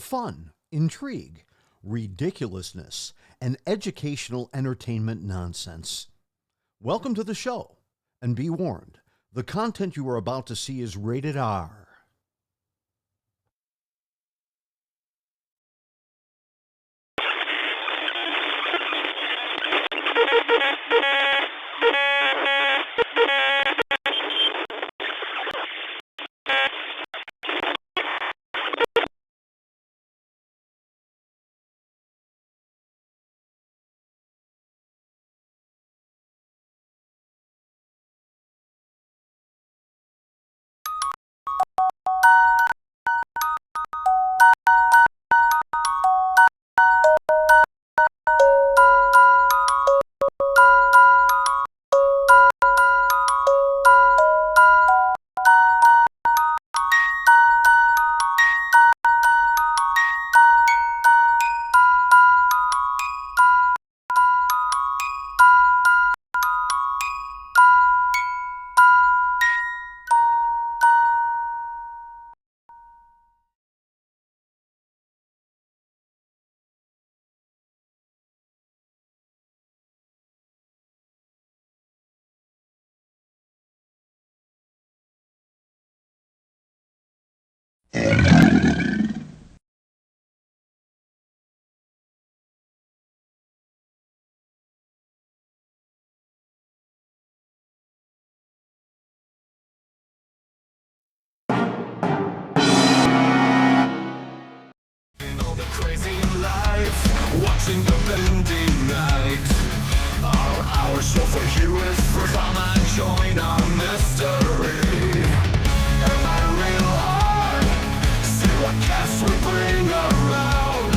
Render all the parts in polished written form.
fun, intrigue, ridiculousness, and educational entertainment nonsense. Welcome to the show, and be warned, the content you are about to see is rated R. Watching the bending night. Our show for you is free. Come and join our mystery. Am I real hard? See what cast we bring around.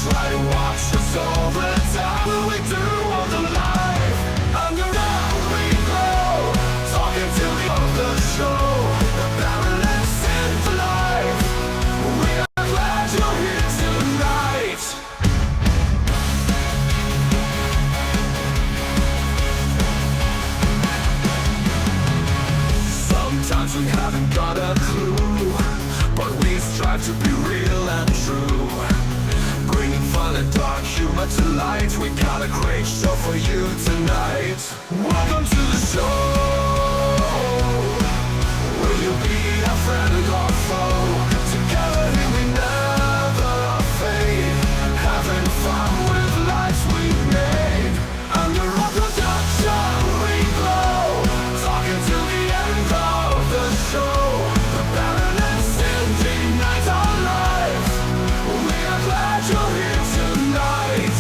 Try to watch us all the time. Will we do all the life? Under our glow. Talking till the end of the show. The Baron Sindee Nyte. We are glad you're here tonight. Sometimes we haven't got a clue, but we strive to be real and true. Bringing fun and dark humor to light. We got a great show for you tonight. Welcome to the show. Will you be our friend or foe? Together here we never fade. Having fun with lives we made. Under our production we glow. Talking till the end of the show. The Baron Sindee Nyte are live. We are glad you're here tonight.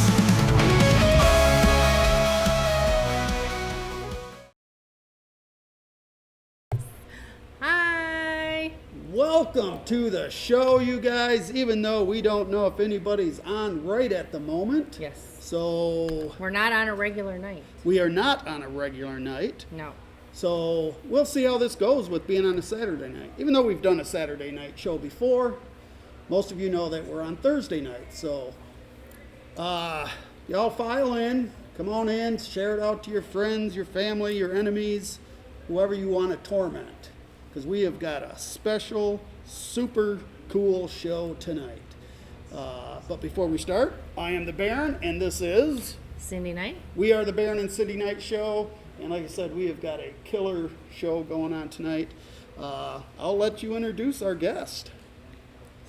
Hi. Welcome to the show, you guys, even though we don't know if anybody's on right at the moment. Yes. So We're not on a regular night. we are not on a regular night. No. So we'll see how this goes with being on a Saturday night. Even though we've done a Saturday night show before, most of you know that we're on Thursday night. So y'all file in, come on in, share it out to your friends, your family, your enemies, whoever you want to torment. Because we have got a special, super cool show tonight. But before we start, I am the Baron, and this is... Sindee Nyte. We are the Baron and Sindee Nyte Show, and like I said, we have got a killer show going on tonight. I'll let you introduce our guest.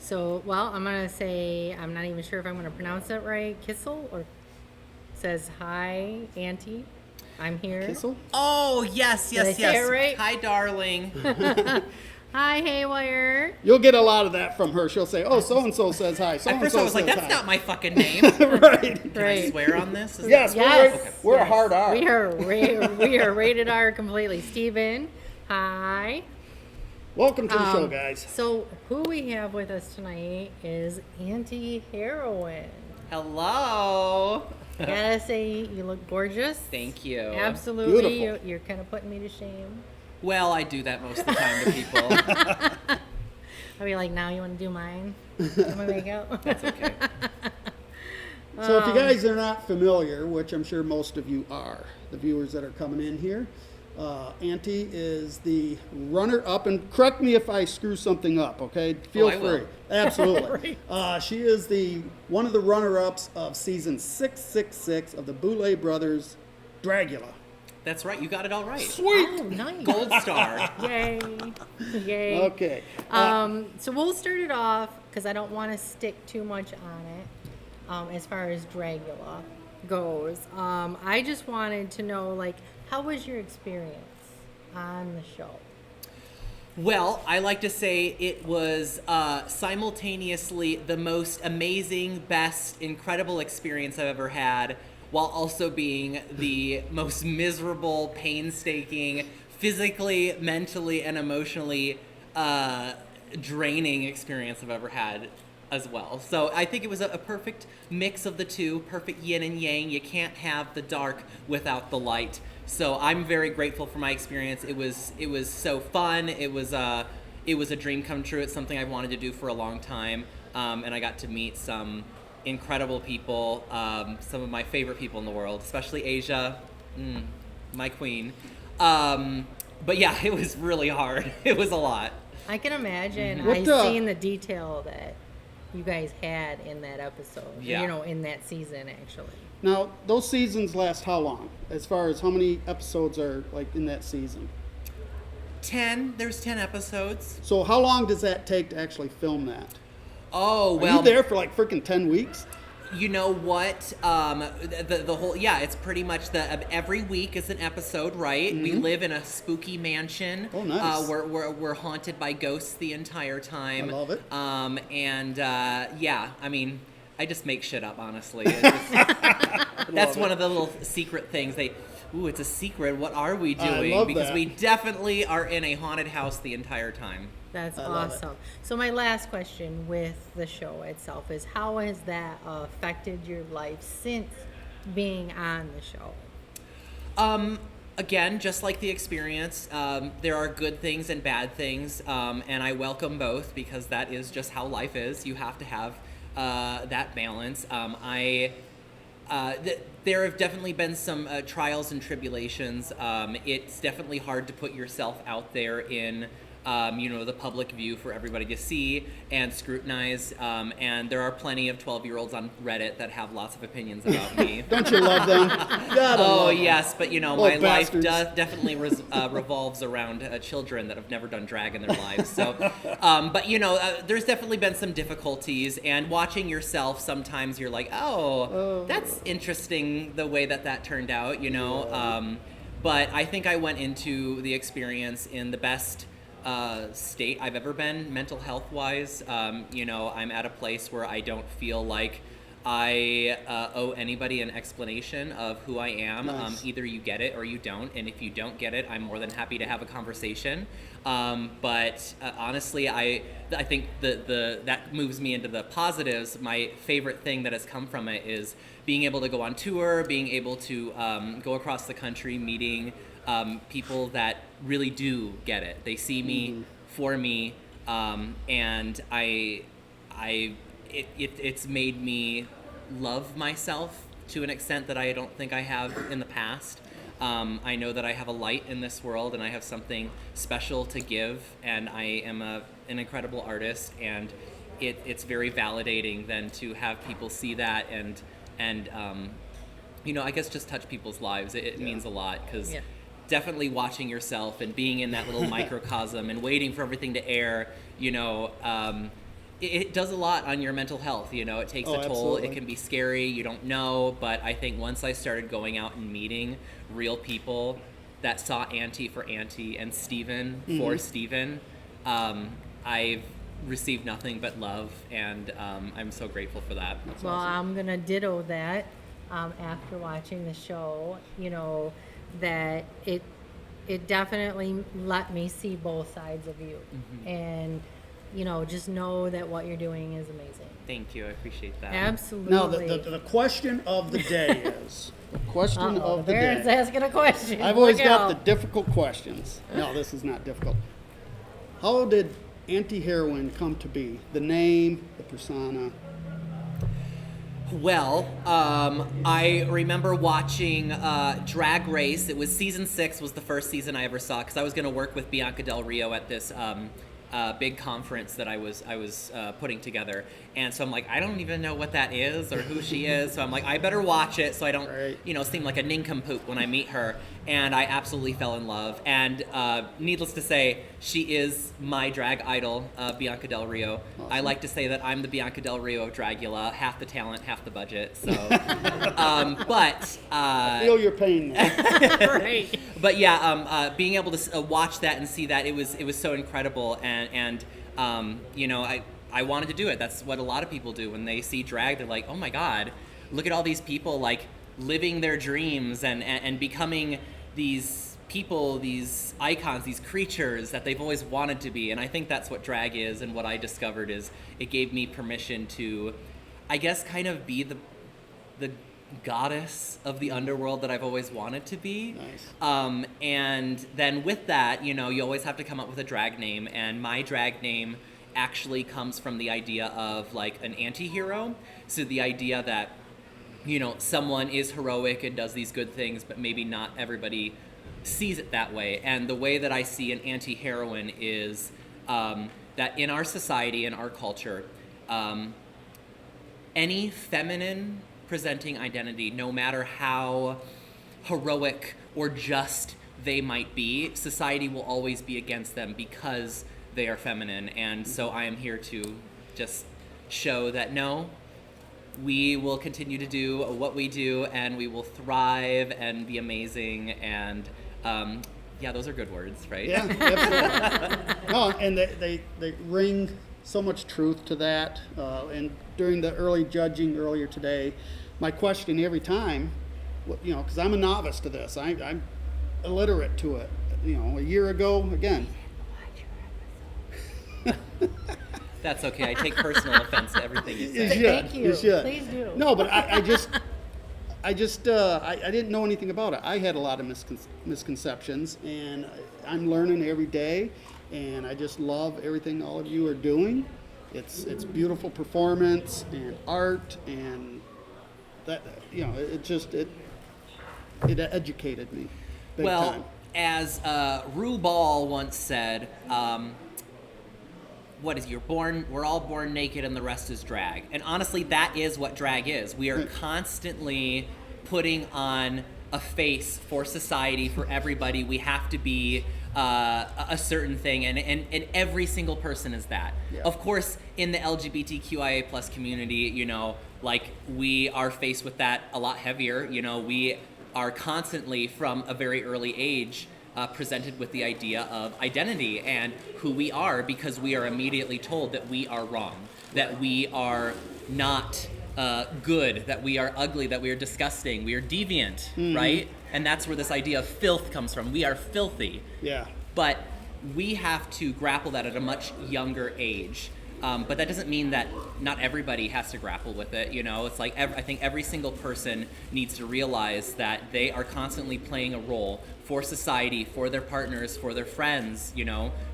So, well, I'm going to say, I'm not even sure if I'm going to pronounce it right. Kissel, or says, hi, Auntie. I'm here. Kissel? Oh, yes. Did I say it right? Hi, darling. Hi, Haywire. You'll get a lot of that from her. She'll say, oh, so-and-so says hi. At So-and-so first I was like, says that's hi. not my fucking name. Right. Can I swear on this? Is Yes, Yes. we're a hard R. We are rated R completely. Steven, hi. Welcome to the show, guys. So, who we have with us tonight is Auntie Heroine. Hello. Gotta say, you look gorgeous. Thank you. Absolutely. Beautiful. You're kind of putting me to shame. Well, I do that most of the time to people. I'll be like, now you want to do mine? Do my makeup? That's okay. So if you guys are not familiar, which I'm sure most of you are, the viewers that are coming in here, Auntie is the runner-up, and correct me if I screw something up, okay? Feel I free. will. Absolutely. She is one of the runner-ups of season 666 of the Boulet Brothers Dragula. That's right. You got it all right. Sweet. Oh, nice. Gold star. Yay. Yay. Okay. So we'll start it off because I don't want to stick too much on it as far as Dragula goes. I just wanted to know, like, how was your experience on the show? Well, I like to say it was simultaneously the most amazing, best, incredible experience I've ever had, while also being the most miserable, painstaking, physically, mentally, and emotionally draining experience I've ever had as well. So I think it was a perfect mix of the two, perfect yin and yang. You can't have the dark without the light. So I'm very grateful for my experience. It was so fun. It was a dream come true. It's something I've wanted to do for a long time, and I got to meet some incredible people, some of my favorite people in the world, especially Asia, my queen. But yeah, it was really hard. It was a lot. I can imagine. What, I've seen the detail that you guys had in that episode. Yeah. In that season, actually. Now, those seasons last how long? As far as how many episodes are, like, in that season? 10. There's 10 episodes. So how long does that take to actually film that? Oh, Are well. you there for, like, freaking 10 weeks? You know what? The whole, yeah, it's pretty much every week is an episode, right? We live in a spooky mansion. Oh, nice. We're haunted by ghosts the entire time. I love it. Yeah, I mean, I just make shit up, honestly. That's one of the little secret things. It's a secret. What are we doing? love Because that. we definitely are in a haunted house the entire time. That's love it. awesome. So my last question with the show itself is, how has that affected your life since being on the show? Again, just like the experience, there are good things and bad things, and I welcome both because that is just how life is. You have to have that balance. There have definitely been some trials and tribulations. It's definitely hard to put yourself out there in the public view for everybody to see and scrutinize. And there are plenty of 12-year-olds on Reddit that have lots of opinions about me. Don't you love them? Gotta Oh, love them. yes, but my Little life bastards. definitely revolves around children that have never done drag in their lives. So, but there's definitely been some difficulties, and watching yourself, sometimes you're like, that's interesting the way that turned out, But I think I went into the experience in the best state I've ever been, mental health wise. I'm at a place where I don't feel like I owe anybody an explanation of who I am. Nice. Either you get it or you don't, and if you don't get it, I'm more than happy to have a conversation. But honestly, I think that moves me into the positives. My favorite thing that has come from it is being able to go on tour, being able to go across the country, meeting people that really do get it. They see me for me, and it's made me love myself to an extent that I don't think I have in the past. I know that I have a light in this world, and I have something special to give, and I am an incredible artist, and it's very validating then to have people see that and I guess just touch people's lives. It means a lot, because definitely watching yourself and being in that little microcosm and waiting for everything to air, it does a lot on your mental health. It takes a toll. Absolutely. It can be scary. You don't know. But I think once I started going out and meeting real people that saw Auntie for Auntie and Steven for Steven, I've received nothing but love, and I'm so grateful for that. Well, I'm going to ditto that after watching the show, that it definitely let me see both sides of you. And, just know that what you're doing is amazing. Thank you. I appreciate that. Absolutely. Now, the question of the day is, the question of the Baron's day. asking a question. I've always Look got the out. difficult questions. No, this is not difficult. How did Auntie Heroine come to be? The name, the persona? Well, I remember watching Drag Race. It was season 6 was the first season I ever saw, because I was going to work with Bianca Del Rio at this big conference that I was putting together. And so I'm like, I don't even know what that is or who she is. So I'm like, I better watch it so I don't, seem like a nincompoop when I meet her. And I absolutely fell in love. And needless to say, she is my drag idol, Bianca Del Rio. Awesome. I like to say that I'm the Bianca Del Rio of Dragula, half the talent, half the budget. So, I feel your pain now. Right. But yeah, being able to watch that and see that, it was so incredible. And I wanted to do it. That's what a lot of people do when they see drag. They're like, oh my God, look at all these people like living their dreams and becoming these people, these icons, these creatures that they've always wanted to be. And I think that's what drag is, and what I discovered is it gave me permission to, I guess, kind of be the goddess of the underworld that I've always wanted to be. Nice. And then with that, you always have to come up with a drag name, and my drag name actually comes from the idea of like an anti-hero. So the idea that someone is heroic and does these good things, but maybe not everybody sees it that way. And the way that I see an anti-heroine is that in our society, in our culture, any feminine presenting identity, no matter how heroic or just they might be, society will always be against them because they are feminine. And so I am here to just show that no, we will continue to do what we do, and we will thrive and be amazing. And those are good words, right? Yeah, absolutely. No, and they ring so much truth to that. And during the early judging earlier today, my question every time, because I'm a novice to this, I'm illiterate to it. A year ago, again. That's okay. I take personal offense to everything you say. Thank you. You should. Please do. No, but I didn't know anything about it. I had a lot of misconceptions, and I'm learning every day, and I just love everything all of you are doing. It's beautiful performance and art, and that it educated me big time. As Rue Ball once said, we're all born naked and the rest is drag. And honestly, that is what drag is. We are constantly putting on a face for society, for everybody. We have to be a certain thing, and every single person is that. Yeah. Of course, in the LGBTQIA plus community, we are faced with that a lot heavier. We are constantly, from a very early age, presented with the idea of identity and who we are, because we are immediately told that we are wrong, that we are not good, that we are ugly, that we are disgusting, we are deviant, right? And that's where this idea of filth comes from. We are filthy. Yeah. But we have to grapple that at a much younger age. But that doesn't mean that not everybody has to grapple with it. It's like I think every single person needs to realize that they are constantly playing a role for society, for their partners, for their friends,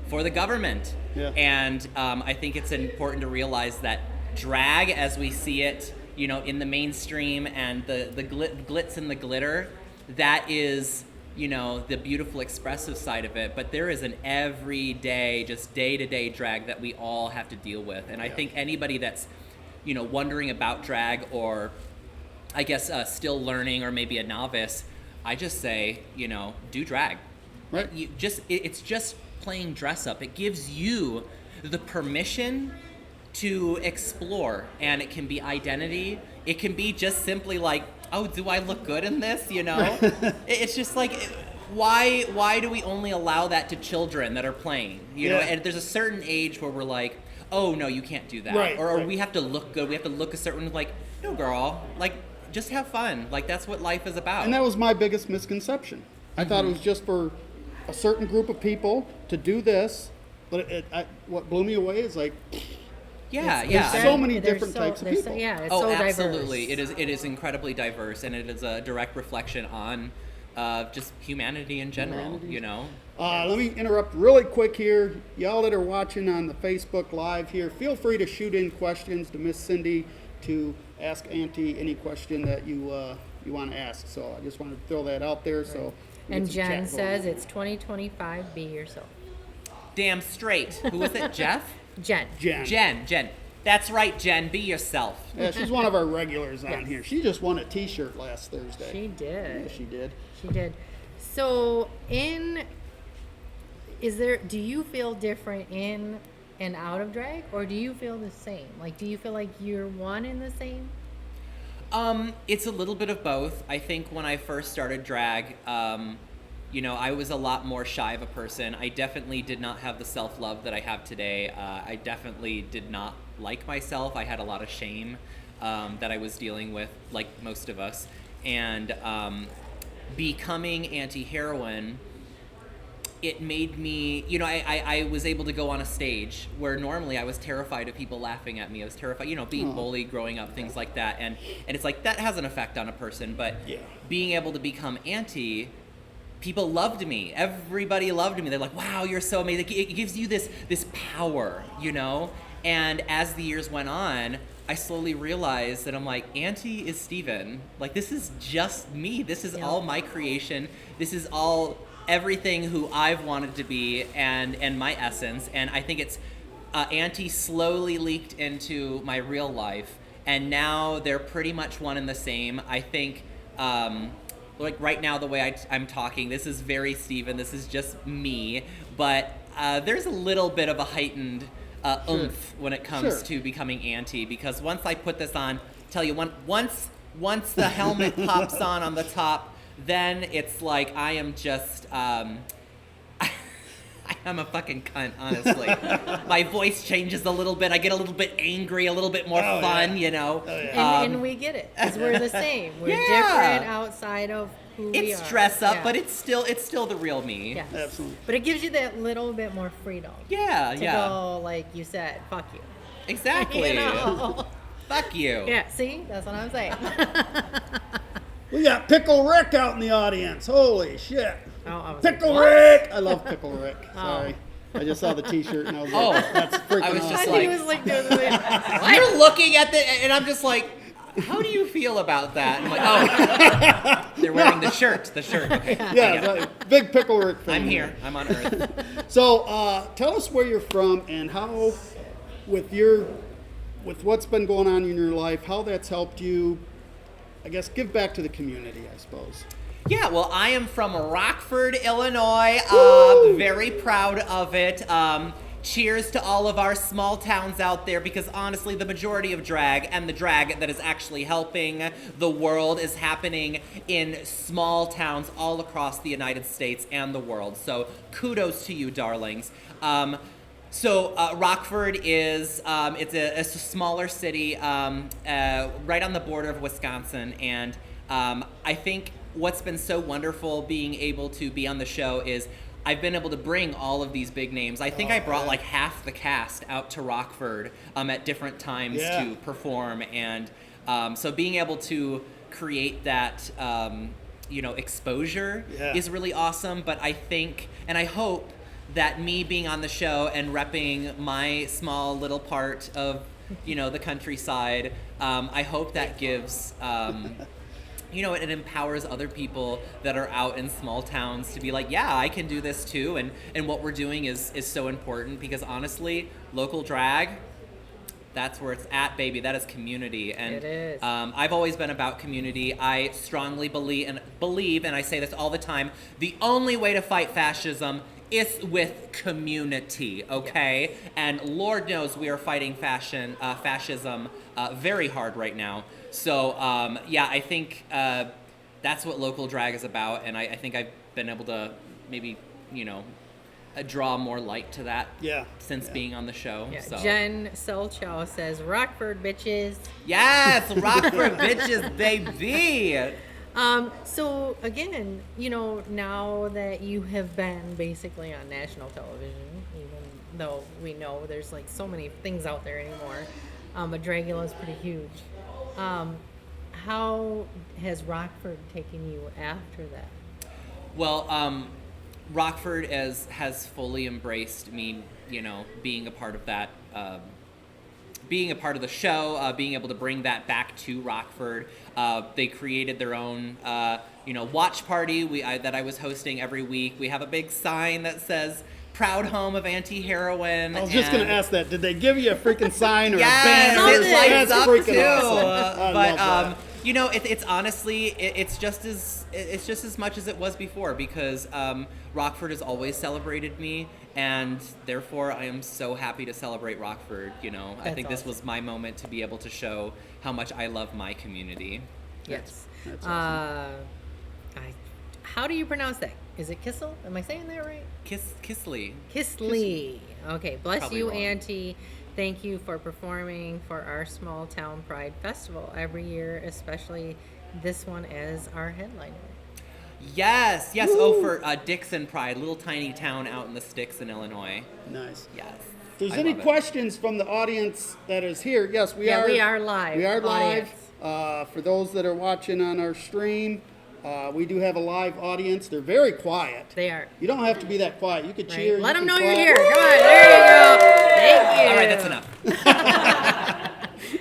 for the government. Yeah. And I think it's important to realize that drag, as we see it, in the mainstream, and the glitz and the glitter, that is, the beautiful expressive side of it, but there is an everyday, just day-to-day drag that we all have to deal with. And I think anybody that's, wondering about drag, or I guess still learning, or maybe a novice, I just say, do drag. Right. It's just playing dress up. It gives you the permission to explore, and it can be identity. It can be just simply like, oh, do I look good in this? It's just like, why do we only allow that to children that are playing? And there's a certain age where we're like, oh no, you can't do that. Right, or right. we have to look good. We have to look a certain, like, no, girl, like, just have fun. Like, that's what life is about. And that was my biggest misconception. I thought it was just for a certain group of people to do this, but what blew me away is like, there's so many different types of people. It's so diverse. Absolutely. It is incredibly diverse, and it is a direct reflection on just humanity in general. Let me interrupt really quick here. Y'all that are watching on the Facebook Live here, feel free to shoot in questions to Miss Sindee to ask Auntie any question that you want to ask. So I just wanted to throw that out there. So we And get some Jen chat going says on. it's 2025, be yourself. Damn straight. Who was it? Jeff? Jen. Jen. That's right, Jen. Be yourself. Yeah, she's one of our regulars on Yes. here. She just won a T-shirt last Thursday. She did. Yeah, she did. She did. So do you feel different in and out of drag, or do you feel the same? Like, do you feel like you're one and the same? It's a little bit of both. I think when I first started drag, I was a lot more shy of a person. I definitely did not have the self-love that I have today. I definitely did not like myself. I had a lot of shame that I was dealing with, like most of us. And becoming Auntie Heroine, it made me, I was able to go on a stage where normally I was terrified of people laughing at me. I was terrified, being bullied growing up, things like that. And it's like, that has an effect on a person. But being able to become Auntie, people loved me. Everybody loved me. They're like, wow, you're so amazing. It gives you this power, And as the years went on, I slowly realized that I'm like, Auntie is Steven. Like, this is just me. This is all my creation. This is all everything who I've wanted to be and my essence. And I think it's Auntie slowly leaked into my real life, and now they're pretty much one and the same. I think like right now, the way I'm talking, this is very Steven. This is just me, but there's a little bit of a heightened oomph when it comes to becoming Auntie, because once I put this on, tell you, once the helmet pops on the top, then it's like I am just, I am a fucking cunt, honestly. My voice changes a little bit. I get a little bit angry, a little bit more fun, And we get it, because we're the same. We're different outside of who we are. It's dress up, but it's still the real me. Yes. Absolutely. But it gives you that little bit more freedom. Yeah, to go, like you said, fuck you. Exactly. You Fuck you. Yeah, see? That's what I'm saying. We got Pickle Rick out in the audience. Holy shit. I was Pickle like, Rick! I love Pickle Rick. Sorry. I just saw the T-shirt and I was like, that's freaking I was just awesome. like- he was like doing the same. You're looking at and I'm just like, how do you feel about that? I'm like, oh, they're wearing the shirt. Okay. Yeah, like, big Pickle Rick fan. I'm here. I'm on Earth. So, tell us where you're from and how, with what's been going on in your life, how that's helped you, I guess, give back to the community, I suppose. Yeah, well, I am from Rockford, Illinois. Very proud of it. Cheers to all of our small towns out there, because honestly, the majority of drag and the drag that is actually helping the world is happening in small towns all across the United States and the world. So kudos to you, darlings. So Rockford is it's a smaller city right on the border of Wisconsin, and I think what's been so wonderful being able to be on the show is I've been able to bring all of these big names. I think I brought like half the cast out to Rockford at different times to perform, and so being able to create that exposure is really awesome. But I think, and I hope, that me being on the show and repping my small little part of the countryside, I hope that gives it empowers other people that are out in small towns to be like, yeah, I can do this too, and what we're doing is so important, because honestly, local drag, that's where it's at, baby. That is community. And It is. I've always been about community. I strongly believe, and I say this all the time, the only way to fight fascism is with community, okay? And Lord knows we are fighting fascism very hard right now. So, I think that's what local drag is about, and I think I've been able to maybe, draw more light to that since being on the show. Yeah. So. Jen Selchow says, Rockford, bitches. Yes, Rockford bitches, baby! So again, now that you have been basically on national television, even though we know there's like so many things out there anymore, but Dragula is pretty huge. How has Rockford taken you after that? Well, Rockford has fully embraced me, being a part of that being a part of the show, being able to bring that back to Rockford. They created their own, watch party that I was hosting every week. We have a big sign that says, "Proud home of Auntie Heroine." I was just going to ask that. Did they give you a freaking sign or Yes, a banner? it lights That's up freaking too. awesome. I But love that. it's honestly it's just as much as it was before, because Rockford has always celebrated me, and therefore I am so happy to celebrate Rockford. I think this was my moment to be able to show how much I love my community. Yes. That's awesome. How do you pronounce that? Is it Kissel? Am I saying that right? Kisley. Kisley. Okay. Bless Probably you, wrong. Auntie. Thank you for performing for our Small Town Pride Festival every year, especially this one as our headliner. Yes. Oh, for Dixon Pride, little tiny town out in the sticks in Illinois. Nice. Yes. If there's I any love it. questions from the audience that is here, yes, we are. We are live. We are live. audience. For those that are watching on our stream, we do have a live audience. They're very quiet. They are. You don't have to be that quiet. You could Right. cheer. Let you them can know you're clap. here. Come on. There you go. Thank you. All right, that's enough.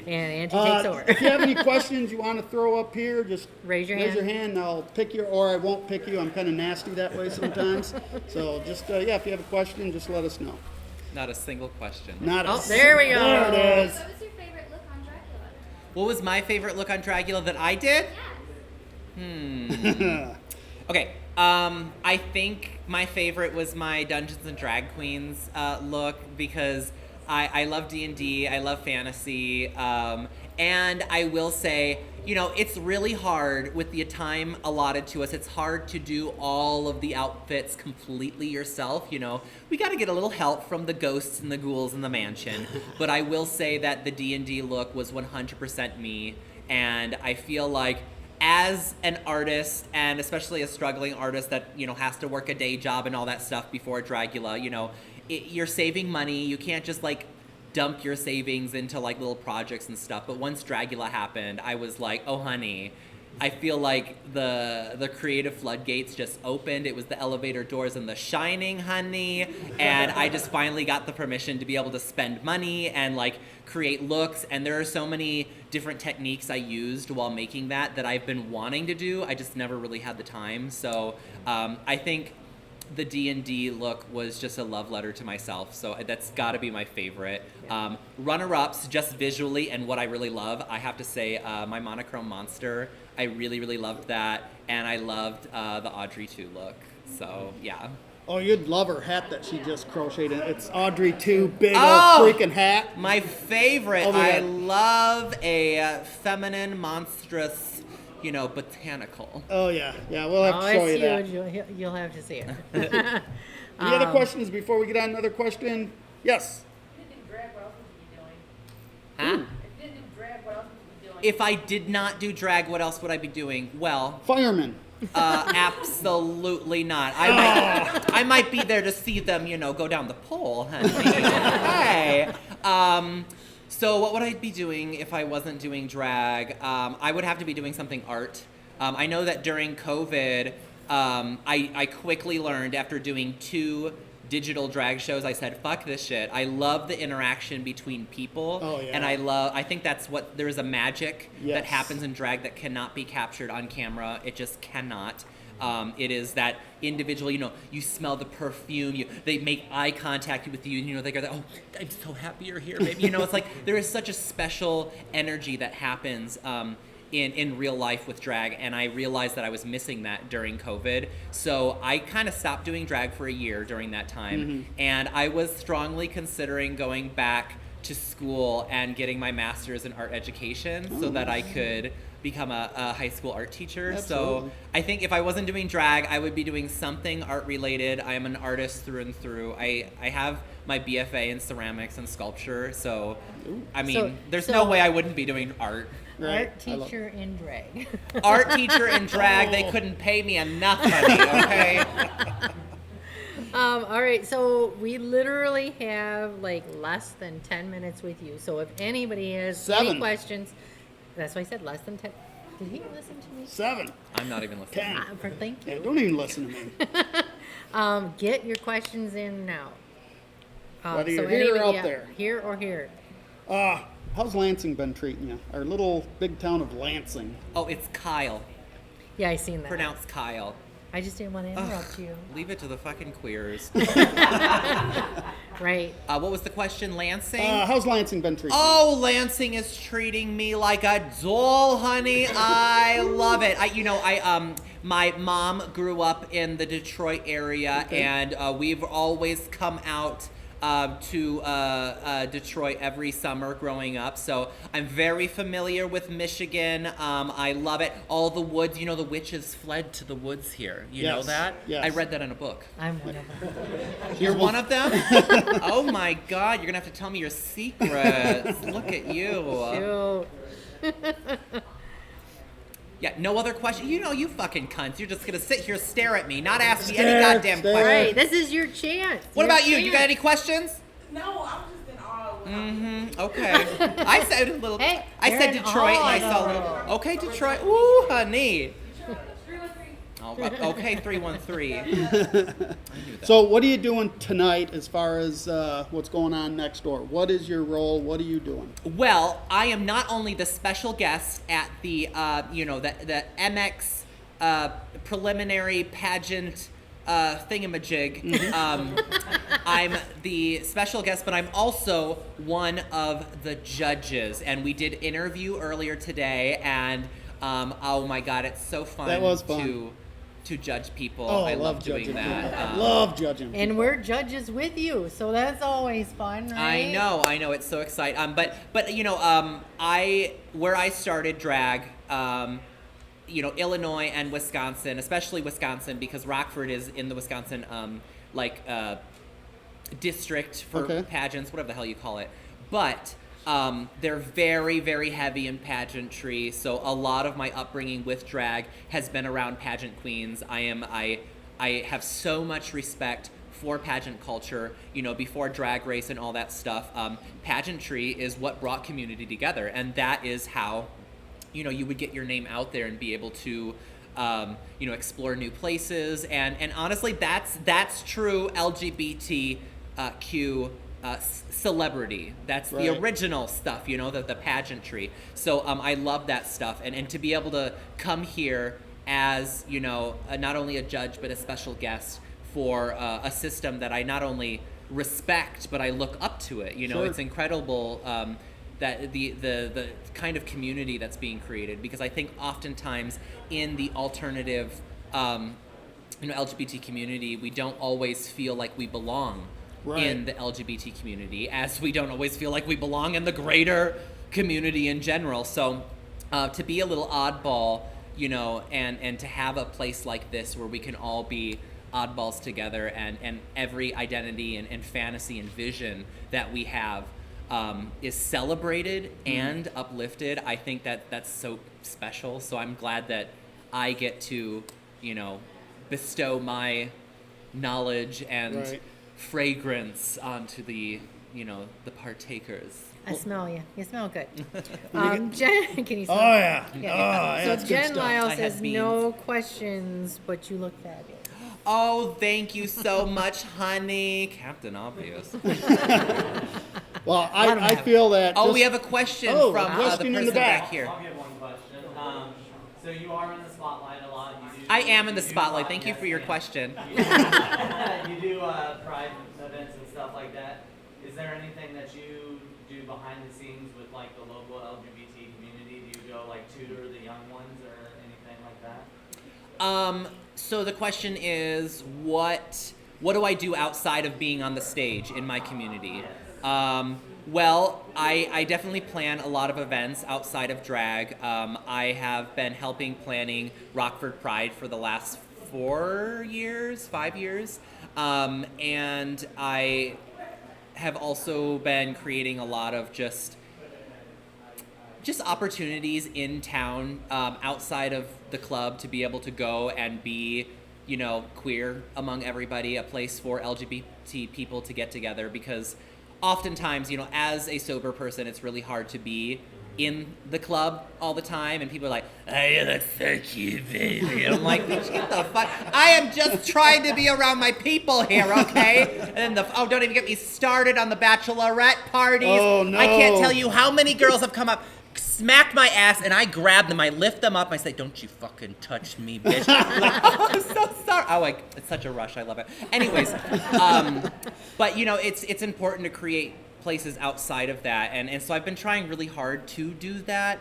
And Auntie takes over. If you have any questions you want to throw up here, just Raise your raise your hand. hand and I'll pick you, or I won't pick you. I'm kind of nasty that way sometimes. So just, if you have a question, just let us know. Not a single question. Not Oh, a- there we go. There it is. What was your favorite look on Dragula? What was my favorite look on Dragula that I did? Okay, I think my favorite was my Dungeons and Drag Queens look, because I love D&D, I love fantasy, and I will say, it's really hard with the time allotted to us. It's hard to do all of the outfits completely yourself, We got to get a little help from the ghosts and the ghouls in the mansion, but I will say that the D&D look was 100% me, and I feel like as an artist, and especially a struggling artist that has to work a day job and all that stuff before Dragula, you're saving money. You can't just dump your savings into little projects and stuff. But once Dragula happened, I was like, oh honey, I feel like the creative floodgates just opened. It was the elevator doors in The Shining, honey, and I just finally got the permission to be able to spend money and create looks. And there are so many different techniques I used while making that I've been wanting to do. I just never really had the time. So I think the D&D look was just a love letter to myself, so that's got to be my favorite. Runner-ups, just visually and what I really love, I have to say my monochrome monster, I really, really loved that, and I loved the Audrey 2 look, so yeah. Oh, you'd love her hat that she just crocheted. It's Audrey 2, big Oh! old freaking hat. My favorite, Oh my I God. love a feminine, monstrous, botanical. Oh, yeah. Yeah, we'll have Oh, to show it's you that. huge. You'll have to see it. Any other questions before we get on another question? Yes. If you didn't do drag, what else would you be doing? Huh? If you didn't do drag, what else would you be doing? If I did not do drag, what else would I be doing? Well, Fireman. absolutely not. I might be there to see them, go down the pole, honey. Hey. So what would I be doing if I wasn't doing drag? I would have to be doing something art. I know that during COVID, I quickly learned after doing 2 digital drag shows, I said, fuck this shit. I love the interaction between people. Oh, yeah. And I think that's there is a magic that Yes. happens in drag that cannot be captured on camera. It just cannot. It is that individual, you smell the perfume, they make eye contact with you, and they go, oh, I'm so happy you're here, baby. It's there is such a special energy that happens in real life with drag, and I realized that I was missing that during COVID. So I kind of stopped doing drag for a year during that time, and I was strongly considering going back to school and getting my master's in art education so that I could become a high school art teacher. Absolutely. So I think if I wasn't doing drag, I would be doing something art related. I am an artist through and through. I have my BFA in ceramics and sculpture, so I mean, there's no way I wouldn't be doing art. Right. Art teacher in drag. Art teacher in drag, they couldn't pay me enough money, okay? All right, so we literally have less than 10 minutes with you. So if anybody has any 7. questions, that's why I said less than 10. Did he listen to me? 7. I'm not even listening. 10. Thank Yeah, you. don't even listen to me. Get your questions in now. Whether you're here or out there. Here or here. How's Lansing been treating you? Our little big town of Lansing. Oh, it's Kyle. Yeah, I seen that. Pronounced Kyle. I just didn't want to interrupt you. Leave it to the fucking queers. Right. What was the question, Lansing? How's Lansing been treating you? Oh, Lansing is treating me like a doll, honey. I love it. My mom grew up in the Detroit area, and we've always come out to Detroit every summer growing up. So I'm very familiar with Michigan. I love it. All the woods, the witches fled to the woods here. You know Yes, that? yes. I read that in a book. I'm one of them. You're one of them? Oh my God, you're gonna have to tell me your secrets. Look at you. Cute. Yeah, no other question. You fucking cunts. You're just gonna sit here, stare at me, not ask me any goddamn stare. question. Right, this is your chance. What Your about you? You got chance. any questions? No, I'm just in awe of what I'm Okay. I said a little. Hey, I you're said in Detroit, and I awe, saw. though. Okay, Detroit. Ooh, honey. 313. Oh, okay, 313. I knew that. So what are you doing tonight as far as what's going on next door? What is your role? What are you doing? Well, I am not only the special guest at the the MX preliminary pageant thingamajig. I'm the special guest, but I'm also one of the judges. And we did interview earlier today, and oh my God, it's so fun. That was fun. To judge people. Oh, I love doing judging that. people. I love judging people. And we're judges with you, so that's always fun, right? I know, it's so exciting. But where I started drag, Illinois and Wisconsin, especially Wisconsin, because Rockford is in the Wisconsin district for Okay. pageants, whatever the hell you call it. But they're very, very heavy in pageantry, so a lot of my upbringing with drag has been around pageant queens. I have so much respect for pageant culture. Before Drag Race and all that stuff, pageantry is what brought community together, and that is how you would get your name out there and be able to explore new places, and honestly, that's true LGBTQ celebrity. That's the Right. original stuff, the pageantry. So I love that stuff, and to be able to come here as not only a judge but a special guest for a system that I not only respect but I look up to it. Sure. It's incredible that the kind of community that's being created, because I think oftentimes in the alternative LGBT community, we don't always feel like we belong Right. in the LGBT community, as we don't always feel like we belong in the greater community in general. So to be a little oddball, and to have a place like this where we can all be oddballs together, and every identity and fantasy and vision that we have is celebrated and uplifted. I think that's so special. So I'm glad that I get to, bestow my knowledge and Right. fragrance onto the partakers. I smell you. You smell good. Jen, can you smell? Oh yeah. Yeah. Oh, So that's good Jen stuff. Lyle I had says beans. no questions, but you look fabulous. Oh, thank you so much, honey. Captain Obvious. Well, Let 'em I have feel that. Oh, just- we have a question Oh, from question the in the person back. back here. I'll get one question. So you are in the spotlight a lot. You do, I am in the you do spotlight. lot, Thank you yes, for your ma'am. question. You do pride events and stuff like that. Is there anything that you do behind the scenes with like the local LGBT community? Do you go like tutor the young ones or anything like that? So the question is, what do I do outside of being on the stage in my community? Well, I definitely plan a lot of events outside of drag. I have been helping planning Rockford Pride for the last 5 years. And I have also been creating a lot of just opportunities in town, outside of the club, to be able to go and be, queer among everybody, a place for LGBT people to get together, because oftentimes, as a sober person, it's really hard to be in the club all the time, and people are like, "Oh, you look so cute, baby." And I'm like, "Bitch, get the fuck! I am just trying to be around my people here, okay?" And then don't even get me started on the bachelorette parties. Oh, no. I can't tell you how many girls have come up, smacked my ass, and I grab them, I lift them up, I say, "Don't you fucking touch me, bitch." Like, "Oh, I'm so sorry." Oh, like, it's such a rush, I love it. Anyways, but you know, it's important to create places outside of that, and so I've been trying really hard to do that.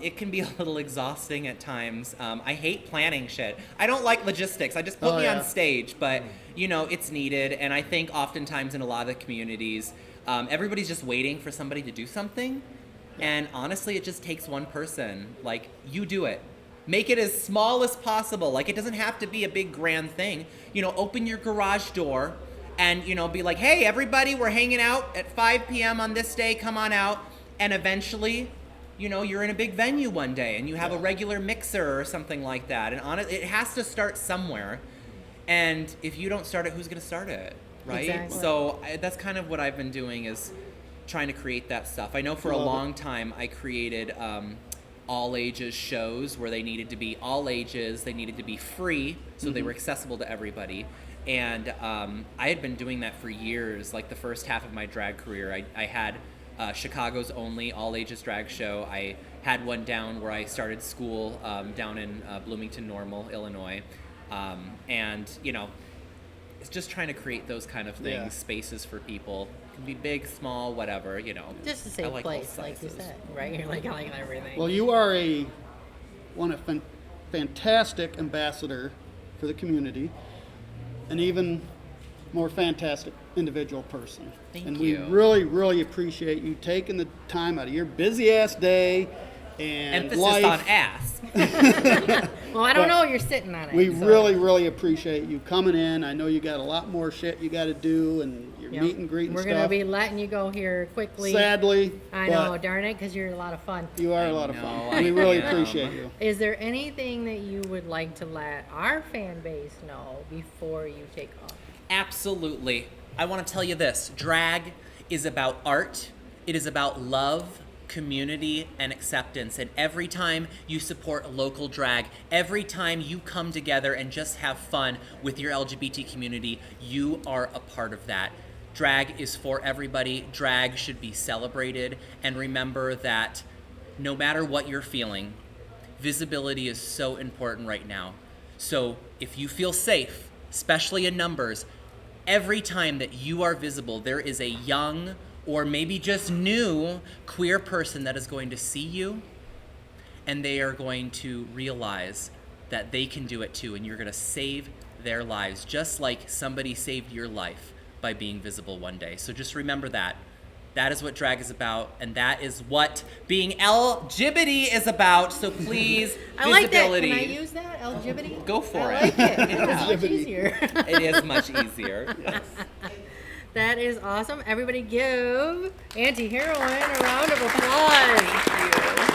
It can be a little exhausting at times. I hate planning shit. I don't like logistics. I just put me on stage, but you know, it's needed, and I think oftentimes in a lot of the communities, everybody's just waiting for somebody to do something. And honestly, it just takes one person. Like, you do it. Make it as small as possible. Like, it doesn't have to be a big grand thing. You know, open your garage door and, you know, be like, "Hey, everybody, we're hanging out at 5 p.m. on this day. Come on out." And eventually, you know, you're in a big venue one day and you have a regular mixer or something like that. And it has to start somewhere. And if you don't start it, who's going to start it? Right? Exactly. So that's kind of what I've been doing, is trying to create that stuff. I know for a long time I created all ages shows where they needed to be all ages, they needed to be free, so they were accessible to everybody. And I had been doing that for years. Like the first half of my drag career, I had Chicago's only all ages drag show. I had one down where I started school down in Bloomington Normal, Illinois. And you know, it's just trying to create those kind of things, spaces for people. It can be big, small, whatever, you know. Just a safe place, like you said, right? You're like, I like everything. Well, you are a fantastic ambassador for the community, an even more fantastic individual person. Thank and you. we really, really appreciate you taking the time out of your busy ass day and Emphasis life. on ass. Well, I don't know. You're sitting on it. We so. really, really appreciate you coming in. I know you got a lot more shit you got to do, and your Yep. meet and greet and We're stuff. gonna be letting you go here quickly. Sadly, I know, darn it, because you're a lot of fun. you are a lot of know, fun. I We really am. appreciate you. Is there anything that you would like to let our fan base know before you take off? Absolutely. I want to tell you this. Drag is about art. It is about love, community, and acceptance. And every time you support local drag, every time you come together and just have fun with your LGBT community, you are a part of that. Drag is for everybody. Drag should be celebrated. And remember that no matter what you're feeling, visibility is so important right now. So if you feel safe, especially in numbers, every time that you are visible, there is a young or maybe just new queer person that is going to see you, and they are going to realize that they can do it too, and you're going to save their lives, just like somebody saved your life by being visible one day. So just remember that. That is what drag is about, and that is what being LGBT is about. So please, I like that. visibility. Can I use that? LGBT? Go for I it. like it. It's much LGBT. easier. It is much easier. Yes. That is awesome. Everybody give Auntie Heroine a round of applause.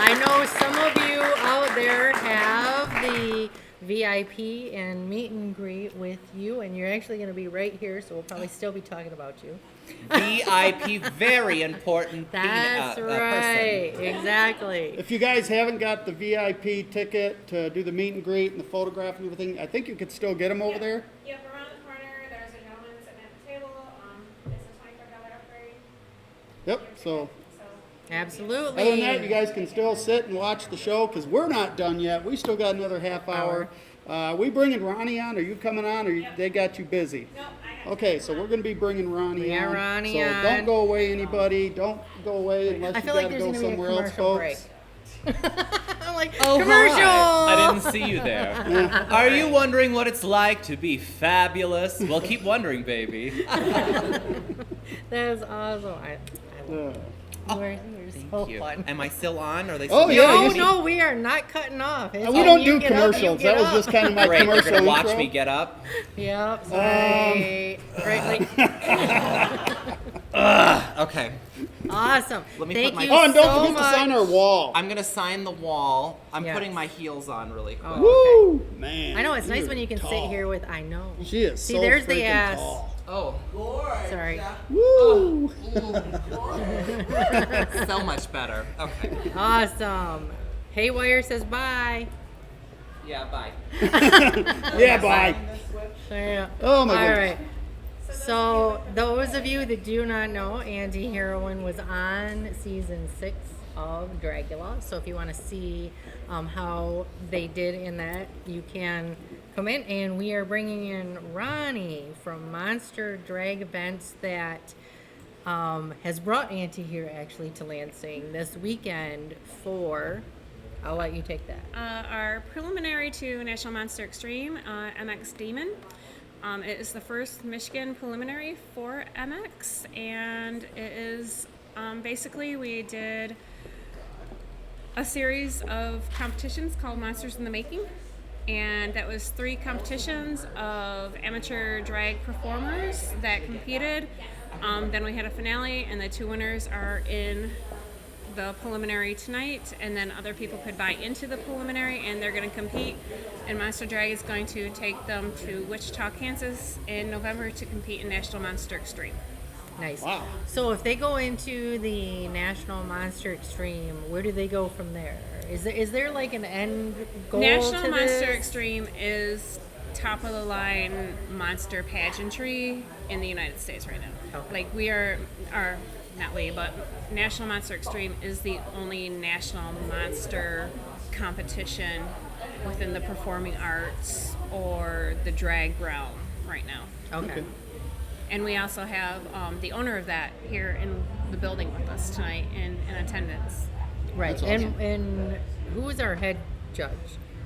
I know some of you out there have the VIP and meet and greet with you, and you're actually going to be right here, so we'll probably still be talking about you. VIP, very important That's person. right. Exactly. If you guys haven't got the VIP ticket to do the meet and greet and the photograph and everything, I think you could still get them over there. Yep, around the corner, there's a gentleman sitting at the table. It's a $25 upgrade. Yep, so Absolutely. other than that, you guys can still sit and watch the show because we're not done yet. We still got another half hour. We bringing Ronnie on? Are you coming on, or they got you busy? Nope, I got Okay, so we're going to be bringing Ronnie We got on. Ronnie so on. don't go away, anybody. Don't go away unless I you feel got like to there's go going to be a somewhere else, commercial folks. break. I'm like, Oh, commercial! hi. I didn't see you there. Are you wondering what it's like to be fabulous? Well, keep wondering, baby. That is awesome. I love it. You're so Thank you. fun. Am I still on? Or are they Oh, still yeah, No, you should- no, we are not cutting off. It's We when don't you do get up, you commercials. get That was up. just kind of my Great, you're commercial gonna watch intro. me get up. Yep, sorry. Right, Okay. awesome. Let me Thank put my- you Oh, and don't so forget much. to sign our wall. I'm gonna sign the wall. I'm Yes. putting my heels on really quick. Oh, Woo! Man. I know, it's nice you're when you can tall. sit here with I know. She is See, so there's the freaking ass. tall. Oh, Sorry. Woo! so much better. Okay. Awesome. Haywire says bye. Yeah, bye. Yeah, bye. Yeah. Oh, my All goodness. right. So, those of you that do not know, Auntie Heroine was on season 6 of Dragula. So, if you want to see how they did in that, you can come in. And we are bringing in Ronnie from Monster Drag Events that has brought Auntie here actually to Lansing this weekend for. I'll let you take that. Our preliminary to National Monster Extreme, MX Demon. It is the first Michigan preliminary for MX, and it is basically we did a series of competitions called Monsters in the Making, and that was 3 competitions of amateur drag performers that competed. Then we had a finale, and the 2 winners are in the preliminary tonight, and then other people could buy into the preliminary, and they're going to compete, and Monster Drag is going to take them to Wichita, Kansas in November to compete in National Monster Extreme. Nice. Wow. So if they go into the National Monster Extreme, where do they go from there? Is there like an end goal National to Monster this? Extreme is top of the line monster pageantry in the United States right now. Okay. Like we are not we, but National Monster Extreme is the only national monster competition within the performing arts or the drag realm right now. Okay. And we also have the owner of that here in the building with us tonight in attendance. Right. That's awesome. And who is our head judge?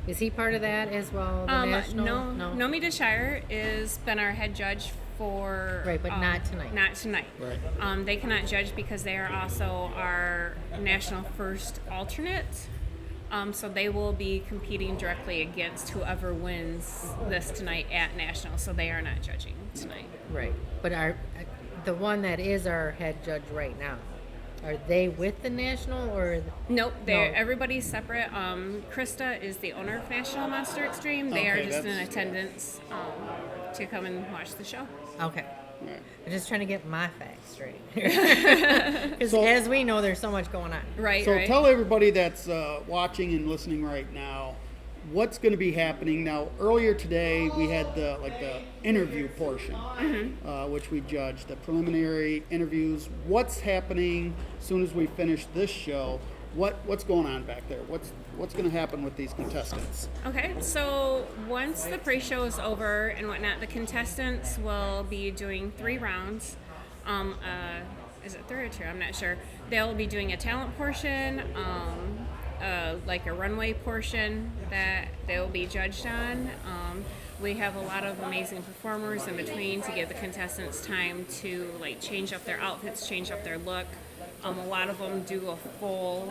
Is he part of that as well? The national? No. Nomi Deshire is been our head judge for Right, but not tonight. Not tonight. Right. They cannot judge because they are also our national first alternate. So they will be competing directly against whoever wins this tonight at national. So they are not judging tonight. Right. But the one that is our head judge right now, are they with the national or? Nope, they're No. everybody's separate. Krista is the owner of National Monster Extreme. They are Okay, just in that's- attendance to come and watch the show. Okay. Right. I'm just trying to get my facts straight. Because So- as we know, there's so much going on. Right, So right. tell everybody that's watching and listening right now what's going to be happening. Now, earlier today we had the interview portion, which we judged, the preliminary interviews. What's happening as soon as we finish this show? What's going on back there? What's going to happen with these contestants? Okay, so once the pre-show is over and whatnot, the contestants will be doing 3 rounds. Is it 3 or 2? I'm not sure. They'll be doing a talent portion, like a runway portion that they'll be judged on. We have a lot of amazing performers in between to give the contestants time to like change up their outfits, change up their look. A lot of them do a full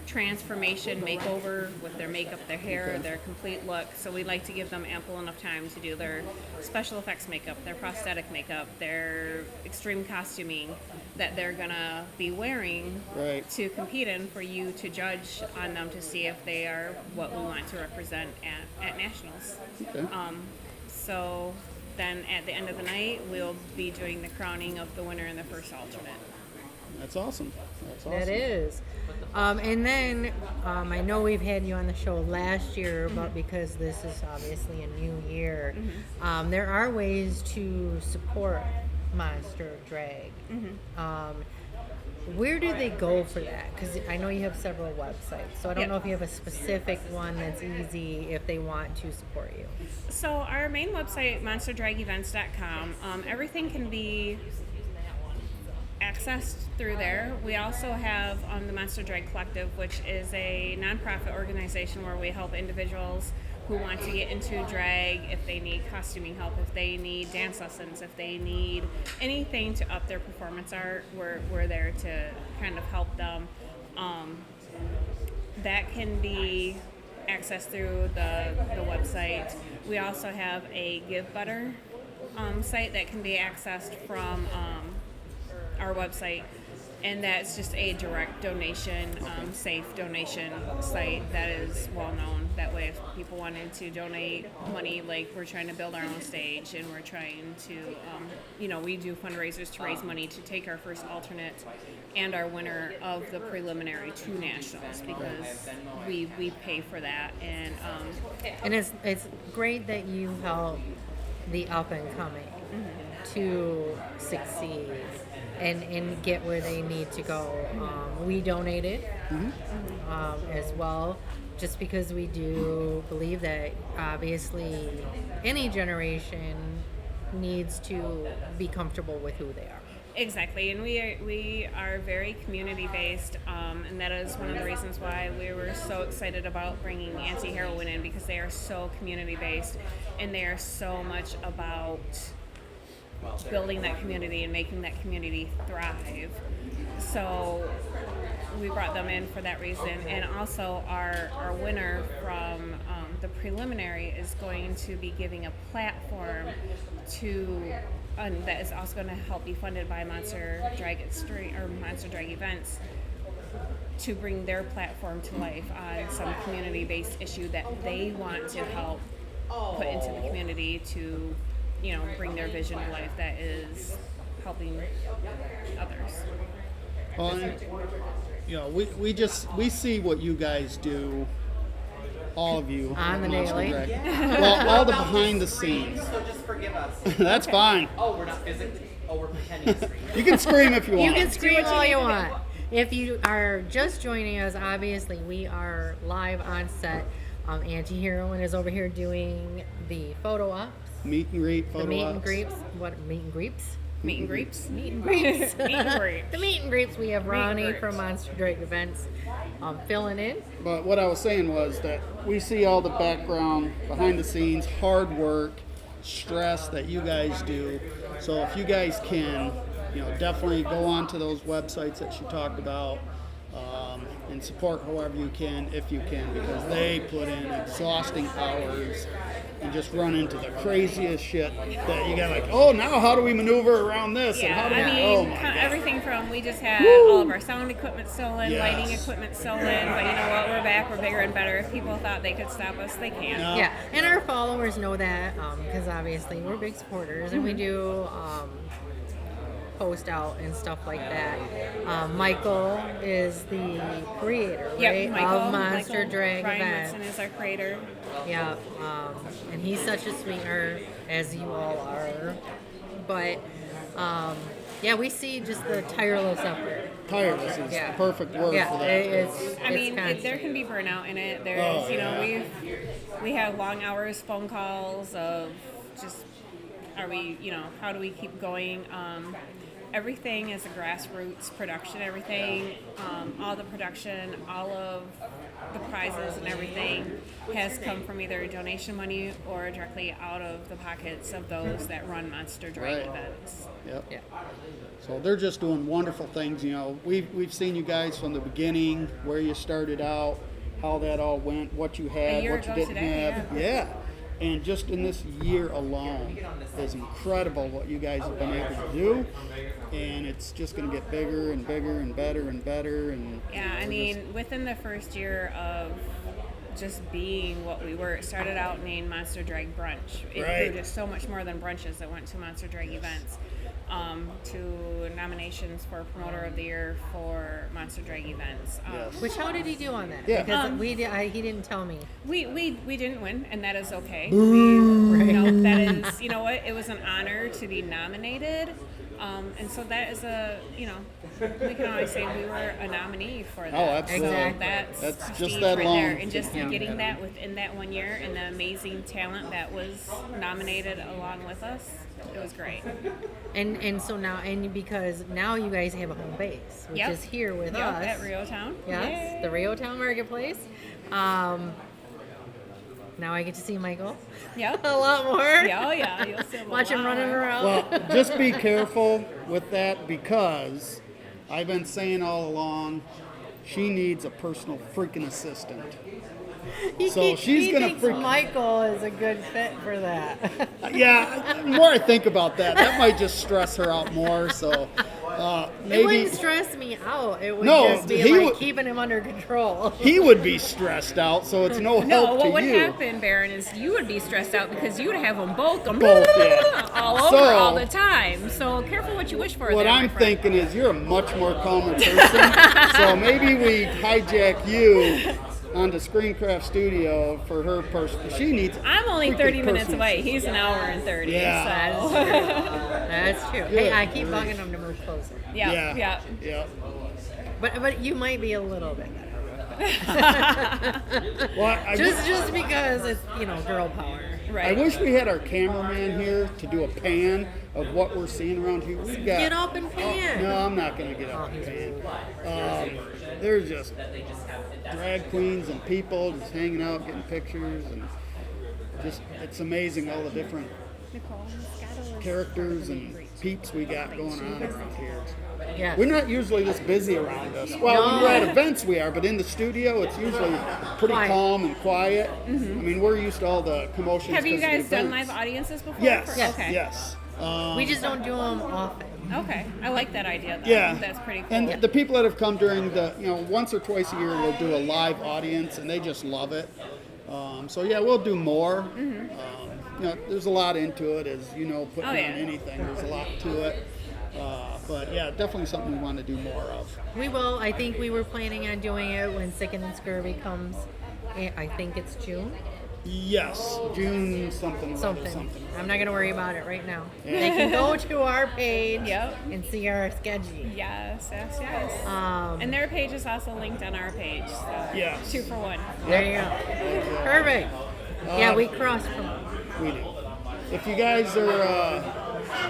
transformation makeover with their makeup, their hair, their complete look. So we like to give them ample enough time to do their special effects makeup, their prosthetic makeup, their extreme costuming that they're gonna be wearing Right. to compete in for you to judge on them to see if they are what we want to represent at nationals. Okay. So then at the end of the night, we'll be doing the crowning of the winner and the first alternate. That's awesome. That's awesome. That is. And then I know we've had you on the show last year, but because this is obviously a new year, there are ways to support Monster Drag. Where do they go for that? Because I know you have several websites, so I don't Yep. know if you have a specific one that's easy if they want to support you. So our main website, monsterdragevents.com, everything can be accessed through there. We also have the Monster Drag Collective, which is a nonprofit organization where we help individuals who want to get into drag, if they need costuming help, if they need dance lessons, if they need anything to up their performance art, we're there to kind of help them. That can be accessed through the website. We also have a Give Butter site that can be accessed from our website. and that's just a direct donation, safe donation site that is well known. That way, if people wanted to donate money, like we're trying to build our own stage, and we're trying to, we do fundraisers to raise money to take our first alternate and our winner of the preliminary to nationals, because we pay for that, And it's great that you help the up and coming to succeed and get where they need to go. We donated as well, just because we do believe that obviously any generation needs to be comfortable with who they are. Exactly, and we are very community based, and that is one of the reasons why we were so excited about bringing Auntie Heroine in, because they are so community based, and they are so much about building that community and making that community thrive. So we brought them in for that reason, and also our winner from the preliminary is going to be giving a platform to. That is also going to help be funded by Monster Drag Events to bring their platform to life on some community-based issue that they want to help put into the community to, bring their vision to life that is helping others. Well, and, we see what you guys do. All of you On the Monster daily. Drag. Well, all the behind the scenes. So just forgive us. That's fine. Oh, we're not physically. Oh, we're pretending to scream. You can scream if you want. You can scream all you want. If you are just joining us, obviously we are live on set. Auntie Heroine is over here doing the photo ops. Meet and greet, photo The meet and ops. greets. What, meet and greets? Meet and greets. Meet and greets. Meet and greets. The meet and greets. We have Meet and Ronnie greets. from Monster Drag Events filling in. But what I was saying was that we see all the background, behind the scenes, hard work, stress that you guys do. So if you guys can, definitely go on to those websites that she talked about, and support however you can, if you can, because they put in exhausting hours and just run into the craziest shit that you got, like, oh, now how do we maneuver around this? And how do we, oh my God. Everything from, we just had Woo! all of our sound equipment stolen, Yes. lighting equipment stolen, but you know what, we're back, we're bigger and better. If people thought they could stop us, they can. No. Yeah, and our followers know that because obviously we're big supporters and we do post out and stuff like that. Michael is the creator, right? Yep, Michael, of Monster Drag Brian Event. Woodson is our creator. Yeah, and he's such a sweetheart, as you all are. But yeah, we see just the tireless effort. Tireless is Yeah. the perfect word Yeah, for that. it's I mean, constant. there can be burnout in it. There's, Oh, yeah. we have long hours, phone calls of just, how do we keep going? Everything is a grassroots production. Everything, all the production, all of the prizes and everything has come from either donation money or directly out of the pockets of those that run Monster Drag Right. events. Yep. Yeah. So they're just doing wonderful things. We've seen you guys from the beginning, where you started out, how that all went, what you had, year what you ago didn't today, have. Yeah. And just in this year alone, is incredible what you guys have been able to do. And it's just going to get bigger and bigger and better and better. And Yeah, I we're mean, within the first year of just being what we were, it started out named Monster Drag Brunch. It Right. grew to so much more than brunches that went to Monster Drag events, to nominations for Promoter of the Year for Monster Drag events. Yes. Which, how did he do on that? Yeah. Because he didn't tell me. We didn't win, and that is okay. Right. That is, you know what? It was an honor to be nominated, and so that is we can always say we were a nominee for that. Oh, absolutely. So Exactly. that's just prestige that right long. there, and just Yeah. getting that within that 1 year, and the amazing talent that was nominated along with us, it was great. And so now, and because now you guys have a home base, which Yep. is here with Yep, us. at Rio Town. Yes, Yay. the Rio Town Marketplace. Now I get to see Michael Yep. a lot more. Yeah, oh yeah, you'll see him a Watch him lot running more. around. Well, just be careful with that, because I've been saying all along, she needs a personal freaking assistant. So she's he gonna thinks freak- Michael is a good fit for that. Yeah, the more I think about that, that might just stress her out more. So It Maybe wouldn't stress me out. It would No, just be he like would- keeping him under control. he would be stressed out, so it's no No, help what to would you. happen, Baron, is you would be stressed out because you would have them both going Both, yeah. all over So- all the time. So careful what you wish for. What there, my I'm friend. thinking is you're a much more calmer person, so maybe we hijack you onto Screencraft Studio for her person. She needs. I'm only freaking 30 minutes personal- away. He's an hour and 30. Yeah. So. That's true. Hey, I keep bugging him to move closer. Yeah. Yeah. But you might be a little bit better. Well, just because it's, girl power. Right. I wish we had our cameraman here to do a pan of what we're seeing around here. We got, Get up and pan. No, I'm not going to get up and pan. There's just drag queens and people just hanging out, getting pictures, and just it's amazing all the different characters and peeps we got going on around here. Yeah. We're not usually this busy around us. Well, when we're at events we are, but in the studio it's usually pretty Quiet. calm and quiet. I mean, we're used to all the commotions. Have you 'cause of the guys done events. live audiences before? Yes. Okay. Yes. We just don't do them often. Okay. I like that idea, though. Yeah, That's pretty cool. And the people that have come during the, once or twice a year, we'll do a live audience, and they just love it. So yeah, we'll do more. There's a lot into it, as putting Oh, on yeah. anything. There's a lot to it. But yeah, definitely something we want to do more of. We will. I think we were planning on doing it when Sicken and Scurvy comes. I think it's June. Yes, June something. Something. I'm not going to worry about it right now. They can go to our page Yep. and see our schedule. Yes. And And their page is also linked on our page. So Yes. 2 for 1. there you go. Perfect. Yeah, we cross promote. We do. If you guys are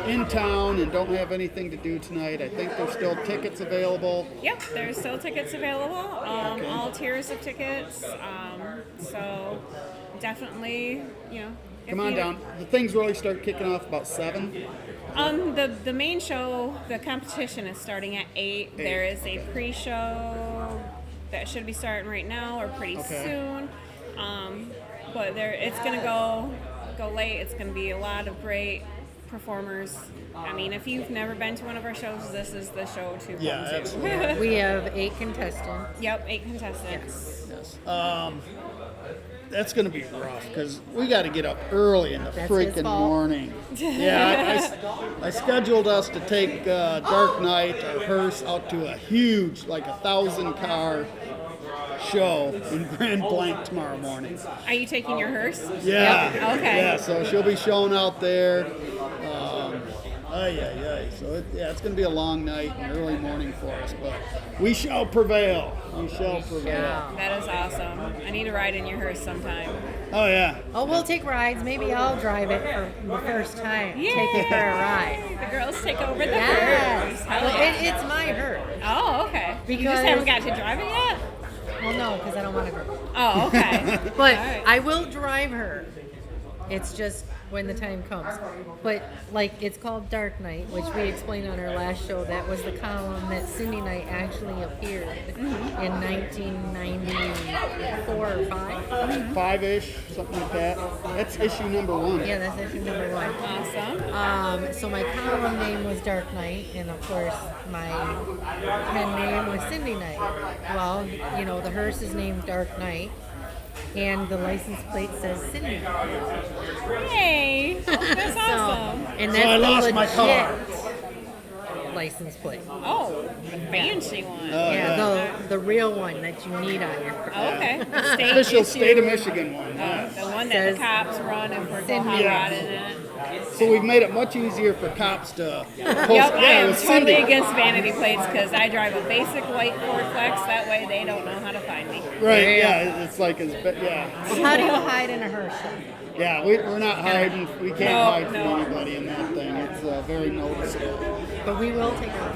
in town and don't have anything to do tonight, I think there's still tickets available. Yep, there's still tickets available. All tiers of tickets. So definitely, if Come on you- down. The things really start kicking off about 7. The main show, the competition is starting at 8. There is a pre-show that should be starting right now or pretty Okay. soon. But it's gonna go late. It's gonna be a lot of great performers. I mean, if you've never been to one of our shows, this is the show to come Yeah, to. absolutely. We have 8 contestants. Yep, 8 contestants. Yes. That's going to be rough because we got to get up early in the That's his freaking fault. morning. Yeah, I scheduled us to take Dark Knight, our hearse, out to a huge, like 1,000-car show in Grand Blanc tomorrow morning. Are you taking your hearse? Yeah. Yep. Okay. Yeah, so she'll be showing out there. So it's going to be a long night and early morning for us, but we shall prevail. We shall prevail. Yeah. That is awesome. I need to ride in your hearse sometime. Oh yeah. Oh, we'll take rides. Maybe I'll drive it for the first time. Take it for a ride. The girls take over the Yes. hearse. Hell Well, yeah. it's my hearse. Oh, okay. You Because- just haven't got to drive it yet? Well, no, because I don't want to go. Oh, okay. But All right. I will drive her. It's just when the time comes. But it's called Dark Knight, which we explained on our last show. That was the column that Sindee Nyte actually appeared in 1994 or 5. 5-ish, something like that. That's issue number 1. Yeah, that's issue number 1. Awesome. So my column name was Dark Knight, and of course my pen name was Sindee Nyte. Well, the hearse is named Dark Knight, and the license plate says Sindee. Hey, that's awesome. And So that's I lost the my car. legit license plate. Oh, the fancy one. Yeah, the real one that you need on your car. Oh, okay. Official state of issue. Michigan one. Yes. The one that Says the cops run if we're Sindee. going hot rodding in it. So we've made it much easier for cops to post. Yep, I Yeah, am with totally Sindee. against vanity plates because I drive a basic white Ford Flex. That way they don't know how to find me. Right, yeah, it's like, yeah. Well, how do you hide in a hearse? Yeah, we're not hiding. We can't No, hide from no. anybody in that thing. It's very noticeable. But we will take her.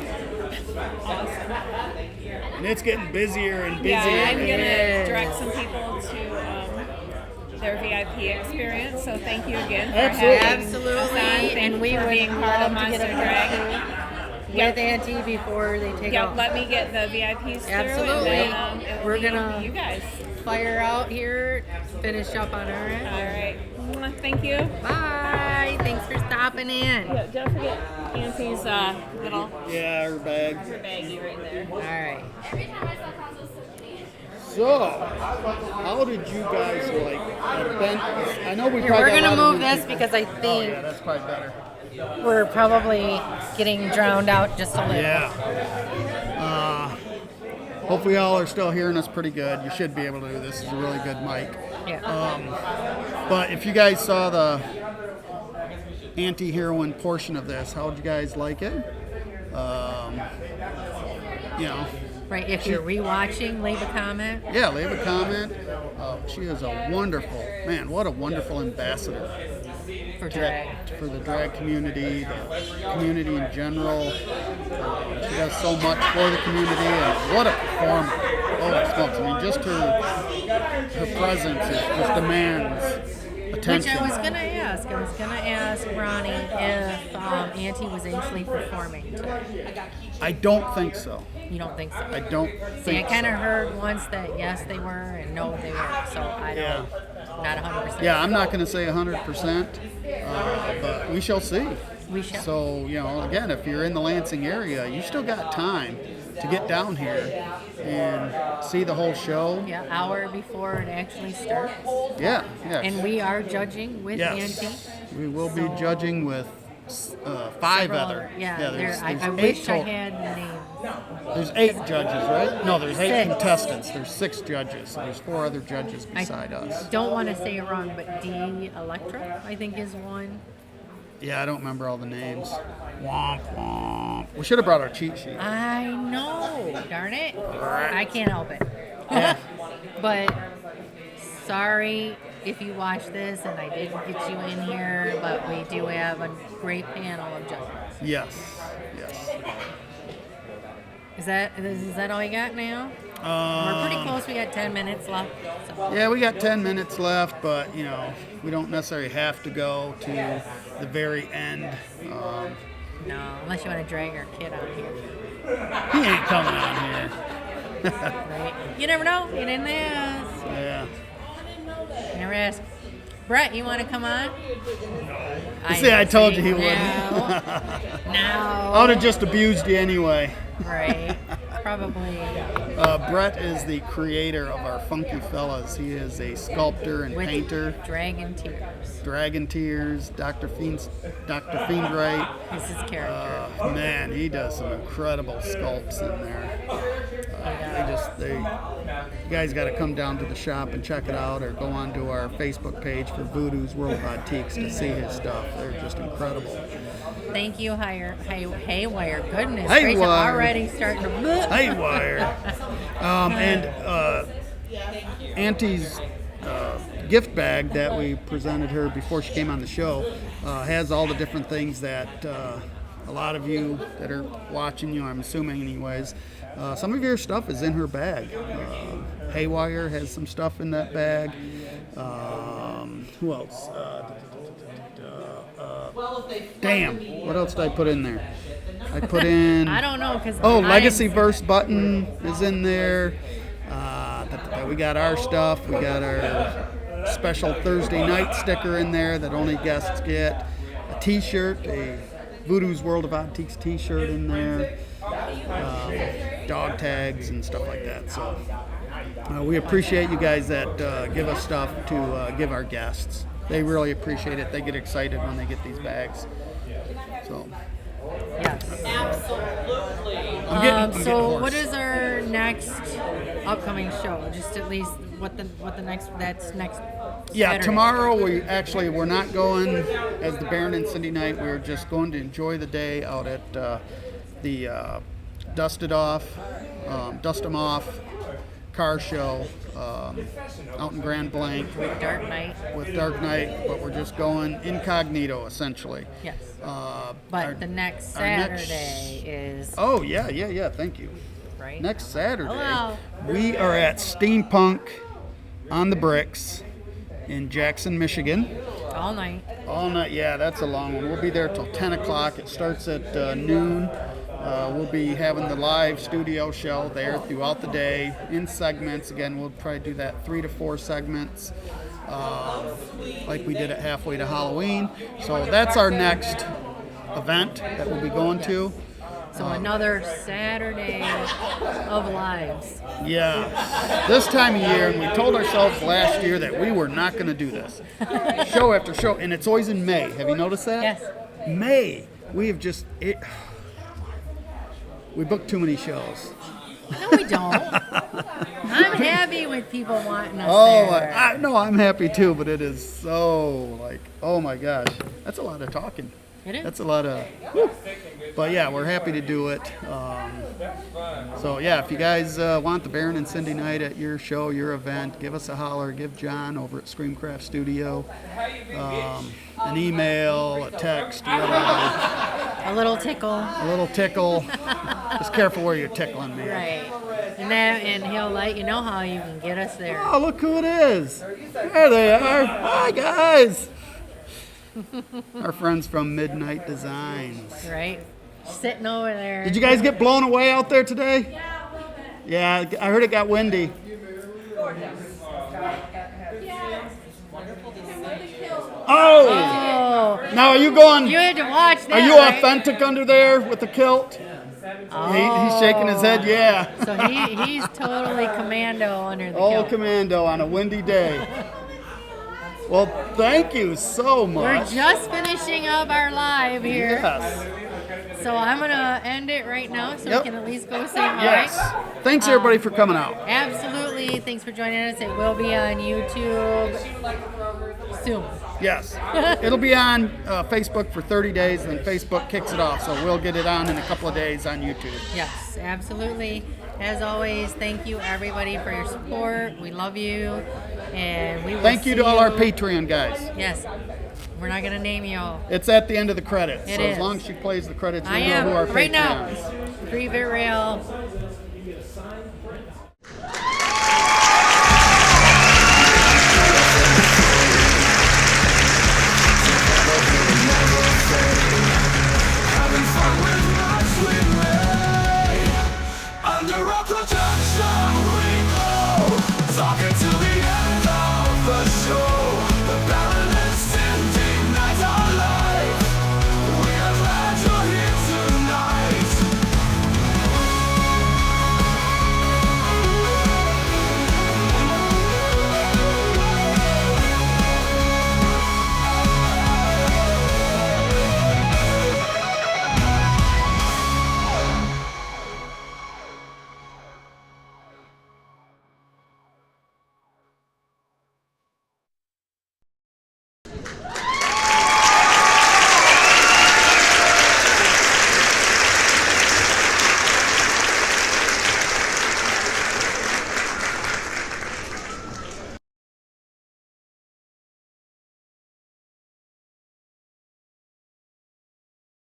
And it's getting busier and busier. Yeah, I'm Yes. gonna direct some people to their VIP experience. So thank you again for Absolutely. having us on. Absolutely, Thank and you we for would being part love of to get Monster a Drag. picture. with Auntie before they take Yeah, off. let me get the VIPs through. Absolutely. And then, We're it'll be gonna you guys. fire out here, finish up on our end. All right. Thank you. Bye. Thanks for stopping in. Yeah, don't forget Auntie's little Yeah, her bag. baggie right there. All right. Every time I saw consoles, So, how did you guys like? I know we Here, probably we're got a gonna lot of move new this people. because I Oh think yeah, that's probably better. we're probably getting drowned out just a little. Yeah. Hopefully y'all are still hearing us pretty good. You should be able to. This is a really good mic. Yeah. But if you guys saw the Auntie Heroine portion of this, how would you guys like it? You know, Right. If you're rewatching, leave a comment. yeah, leave a comment. She is a wonderful, man, what a wonderful ambassador For drag. for the drag community, the community in general. She does so much for the community, and what a performer. Holy smokes, I mean, just her presence just demands attention. Which I was gonna ask Ronnie if Auntie was actually performing today. I don't think so. You don't think so? I don't See, I think kind of so. heard once that yes they were and no they weren't. So I don't. Not 100%. Yeah, I'm not going to say 100%, but we shall see. We shall. So, you know, again, if you're in the Lansing area, you still got time to get down here and see the whole show. Yeah, hour before it actually starts. Yeah. And we are judging with Yes. Auntie. We will be So- judging with 5 Several other. Yeah, there's I 8 wish I total. had the names. There's 8 judges, right? No, there's 8 6. contestants. There's 6 judges. So there's 4 other judges beside us. Don't want to say it wrong, but D Electra, I think, is one. Yeah, I don't remember all the names. Womp womp. We should have brought our cheat sheet. I know, darn it. I can't help it. Yeah. But sorry if you watch this and I didn't get you in here, but we do have a great panel of judges. Yes. Is that all you got now? We're pretty close. We got 10 minutes left. So. Yeah, we got 10 minutes left, but you know, we don't necessarily have to go to the very end. No, unless you want to drag our kid out here. He ain't coming on here. Right? You never know. You didn't ask. Yeah. You never ask. Brett, you want to come on? See, I told you he wouldn't. No. I would have just abused you anyway. Right. Probably. Brett is the creator of our Funky Fellas. He is a sculptor and With painter. Dragon Tears. Dragon Tears, Dr. Fiendright. This is character. Man, he does some incredible sculpts in there. You guys got to come down to the shop and check it out, or go on to our Facebook page for Voodoo's World of Antiques to see his stuff. They're just incredible. Thank you, Haywire. Goodness Haywire. gracious, already starting to. Haywire. And Auntie's gift bag that we presented her before she came on the show has all the different things that a lot of you that are watching you, I'm assuming anyways, some of your stuff is in her bag. Haywire has some stuff in that bag. Who else? Damn, what else did I put in there? I put in... I don't know, because Legacy Verse button is in there. We got our stuff. We got our special Thursday night sticker in there that only guests get. A t-shirt, a Voodoo's World of Antiques t-shirt in there. Dog tags and stuff like that. So we appreciate you guys that give us stuff to give our guests. They really appreciate it. They get excited when they get these bags. So... Yes. I'm getting So hoarse. what is our next upcoming show? Just at least what the next Yeah, Saturday. tomorrow we're not going as the Baron Sindee Nyte. We're just going to enjoy the day out at the Dust 'em Off car show out in Grand Blanc with Dark Knight. but we're just going incognito essentially. Yes. Our- But the next our next- Saturday is Oh yeah, thank you. right. Next Saturday, Hello. we are at Steampunk on the Bricks in Jackson, Michigan. All night. All night, yeah, that's a long one. We'll be there till 10 o'clock. It starts at noon. We'll be having the live studio show there throughout the day in segments. Again, we'll probably do that 3 to 4 segments, like we did at Halfway to Halloween. So that's our next event that we'll be going to. So another Saturday of lives. Yeah, this time of year, and we told ourselves last year that we were not going to do this. Show after show, and it's always in May. Have you noticed that? Yes. May. We have we booked too many shows. No, we don't. I'm happy with people wanting us there. No, I'm happy too, but it is so oh my gosh, that's a lot of talking. It is. That's a lot of, whew. But yeah, we're happy to do it. So yeah, if you guys want the Baron and Sindee Nyte at your show, your event, give us a holler. Give John over at Screamcraft Studio an email, a text, whatever. A little tickle. A little tickle. Just careful where you're tickling, man. Right. And he'll let you know how you can get us there. Oh, look who it is. There they are. Hi, guys. Our friends from Midnight Designs. Right. Sitting over there. Did you guys get blown away out there today? Yeah, a little bit. Yeah, I heard it got windy. Oh! Oh, Now are you going? you had to watch that. Are you right? authentic under there with the kilt? He's shaking his head. Yeah. So he's totally commando under the All kilt. commando on a windy day. Well, thank you so We're much. just finishing up our live here. Yes. So I'm going to end it right now so Yep. we can at least go say hi. Yes. Thanks everybody for coming out. Absolutely. Thanks for joining us. It will be on YouTube soon. Yes. It'll be on Facebook for 30 days, then Facebook kicks it off. So we'll get it on in a couple of days on YouTube. Yes, absolutely. As always, thank you everybody for your support. We love you. And we will Thank you to see all our Patreon guys. Yes. We're not going to name you all. It's at the end of the credits. It So as is. long as she plays the credits, I you know am who our right now. Patreons. Grieve It Real.